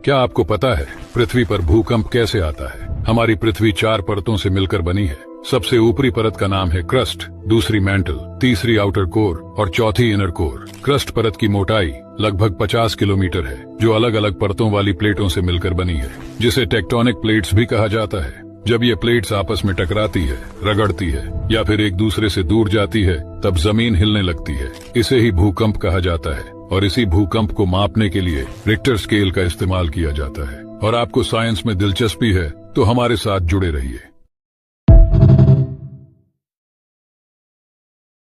क्या आपको पता है पृथ्वी पर भूकंप कैसे आता है? हमारी पृथ्वी 4 परतों से मिलकर बनी है। सबसे ऊपरी परत का नाम है क्रस्ट, दूसरी मेंटल, तीसरी आउटर कोर और चौथी इनर कोर। क्रस्ट परत की मोटाई लगभग 50 किलोमीटर है, जो अलग अलग परतों वाली प्लेटों से मिलकर बनी है, जिसे टेक्टोनिक प्लेट्स भी कहा जाता है। जब ये प्लेट्स आपस में टकराती है, रगड़ती है या फिर एक दूसरे से दूर जाती है, तब जमीन हिलने लगती है। इसे ही भूकंप कहा जाता है और इसी भूकंप को मापने के लिए रिक्टर स्केल का इस्तेमाल किया जाता है। और आपको साइंस में दिलचस्पी है तो हमारे साथ जुड़े रहिए।